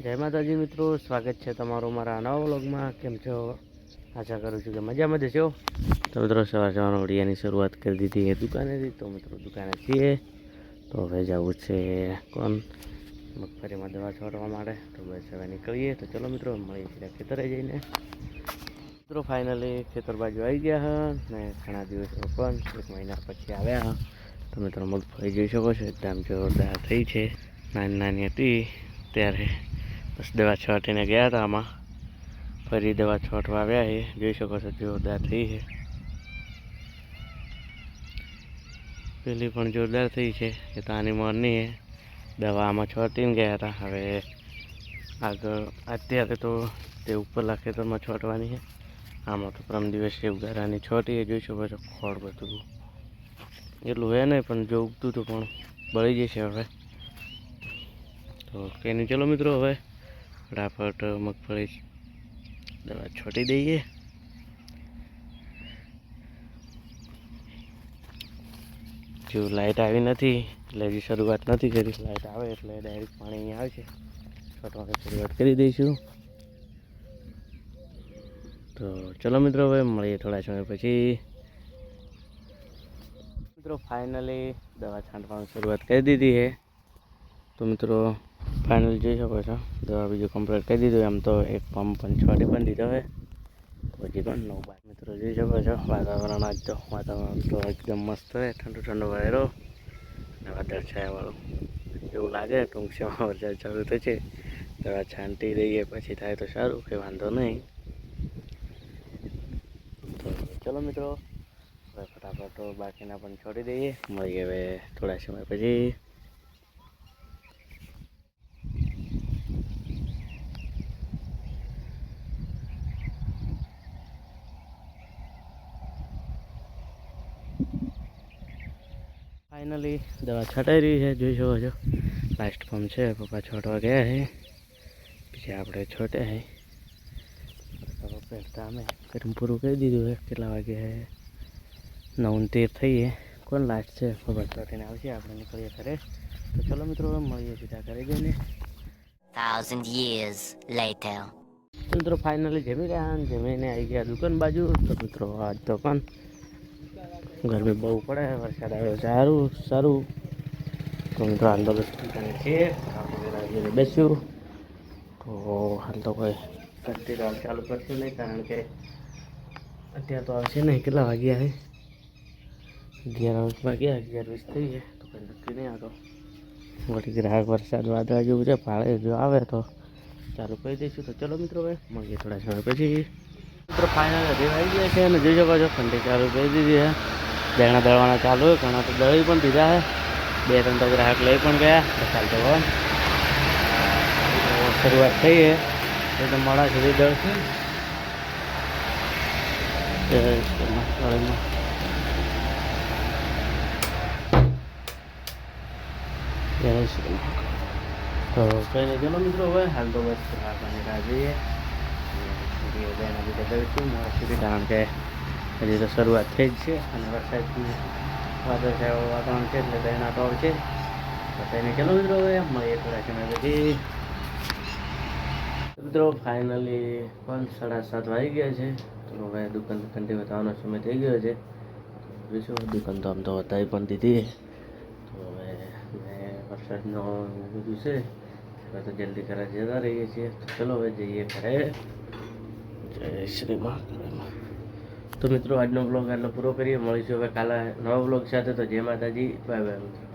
જય માતાજી મિત્રો, સ્વાગત છે તમારું મારા નવા વ્લોગમાં. કેમ છો? આશા કરું છું કે મજામાં જ છો. તો મિત્રો સવારના વિડીયોની શરૂઆત કરી દીધી એ દુકાનેથી. તો મિત્રો દુકાને છીએ તો હવે જવું છે મગફળીમાં દવા છોડવા માટે. તો બસ હવે નીકળીએ. તો ચલો મિત્રો મળીએ છીએ ખેતરે જઈને. મિત્રો ફાઇનલી ખેતર બાજુ આવી ગયા ને ઘણા દિવસો પણ 1 મહિના પછી આવ્યા. તો મિત્રો મગફળી જોઈ શકો છો એકદમ જોરદાર થઈ છે. નાની નાની હતી ત્યારે બસ દવા છાંટીને ગયા હતા. આમાં ફરી દવા છાંટવા આવ્યા છે. જોઈ શકો છો જોરદાર થઈ છે. પેલી પણ જોરદાર થઈ છે કે તાની મોરની દવા આમાં છાંટીને ગયા હતા. હવે આગળ અત્યારે તો તે ઉપરલા ખેતરમાં છાંટવાની છે. આમાં તો પરમ દિવસે ઉગારાની છાંટી જોઈ શકો છો. ખોળ બધું એટલું હે નહીં, પણ જો ઉગતું હતું પણ બળી જશે હવે. તો કંઈ નહીં, ચલો મિત્રો હવે ફટાફટ મગફળી દવા છોટી દઈએ. જો લાઇટ આવી નથી એટલે હજી શરૂઆત નથી કરી. લાઇટ આવે એટલે ડાયરેક્ટ પાણી અહીંયા આવે છે. છોટવાની શરૂઆત કરી દઈશું. તો ચલો મિત્રો હવે મળીએ થોડા સમય પછી. મિત્રો ફાઇનલી દવા છાંટવાની શરૂઆત કરી દીધી છે. તો મિત્રો ફાઇનલ જોઈ શકો છો દવા બીજું કમ્પ્લીટ કરી દીધું. એમ તો એક પંપ પણ છોડી પણ દીધો હોય તો હજી પણ નો બાદ. મિત્રો જોઈ શકો છો વાતાવરણ આજ તો એકદમ મસ્ત હોય. ઠંડો ઠંડો વાયરો અને વાદળ છાયાવાળું એવું લાગે. ટૂંક સમયમાં વરસાદ ચાલુ થશે. દવા છાંટી દઈએ પછી થાય તો સારું, કંઈ વાંધો નહીં. તો ચલો મિત્રો હવે ફટાફટ બાકીના પણ છોડી દઈએ. મળીએ હવે થોડા સમય પછી. ફાઇનલી દવા છટાઈ રહી છે, જોઈ શકો છો. લાસ્ટ પંપ છે, પપ્પા છોટવા ગયા છે, પછી આપણે છોટ્યા છે. પહેરતા અમે ગરમ પૂરું કરી દીધું છે. કેટલા વાગે છે? 9:13 થઈએ. કોણ લાસ્ટ છે ખબર છોટીને આવશે. આપણે નીકળીએ ઘરે. તો ચલો મિત્રો મળીએ સીધા ઘરે જઈને. 1,000 years later. તો મિત્રો ફાઇનલી જમી ગયા. જમીને આવી ગયા દુકાન બાજુ. તો મિત્રો આજ તો પણ ગરમી બહુ પડે, વરસાદ આવ્યો સારું સારું. તો મિત્રો હાલ તો બસ દુકાને છીએ, બેસ્યું. તો હાલ તો કોઈ કરતી રાત ચાલુ કરશું નહીં, કારણ કે અત્યારે તો આવશે નહીં. કેટલા વાગ્યા છે? 11 વાગ્યા. 11:20 થઈ છે. તો કંઈ નક્કી નહીં આવતો. વળી ગ્રાહક વરસાદ વાદળા જેવું છે, ભાડે જો આવે તો ચાલુ કરી દઈશું. તો ચલો મિત્રો હવે મળીએ થોડા સમય પછી. મિત્રો ફાઇનલ હજી આવી ગયા છે અને જોઈ શકો છો ઠંડી ચાલુ કરી દીધી છે. દેણા દળવાના ચાલુ હોય, ઘણા તો દળી પણ દીધા છે. 2-3 તો ગ્રાહક લઈ પણ ગયા. તો ચાલતો હોય શરૂઆત થઈ છે. એ તો મોડા સુધી દળશે. તો કંઈ નહીં, ચલો મિત્રો હવે હાલ તો બસ ગ્રાહકોની રાહ જોઈએ. એના લીધે દળશું મોડા સુધી, કારણ કે હજી તો શરૂઆત થઈ જ છે અને વરસાદની વાતાવરણ છે એટલે દહેણા તો આવશે. તો તેને ચલો મિત્રો હવે મળીએ થોડા સમય પછી. મિત્રો ફાઇનલી પણ 7:30 વાગી ગયા છે. તો હવે દુકાન ઠંડી બતાવવાનો સમય થઈ ગયો છે. જોઈશું દુકાન તો આમ તો બતાવી પણ દીધી. તો હવે વરસાદનો બધું છે, હવે તો જલ્દી ઘરે જતા રહીએ છીએ. તો ચલો હવે જઈએ ઘરે. જય શ્રી મહાકાળ. તો મિત્રો આજનો બ્લોગ આટલો પૂરો કરીએ. મળીશું હવે કાલે નવા બ્લોગ સાથે. તો જય માતાજી, બાય બાય મિત્રો.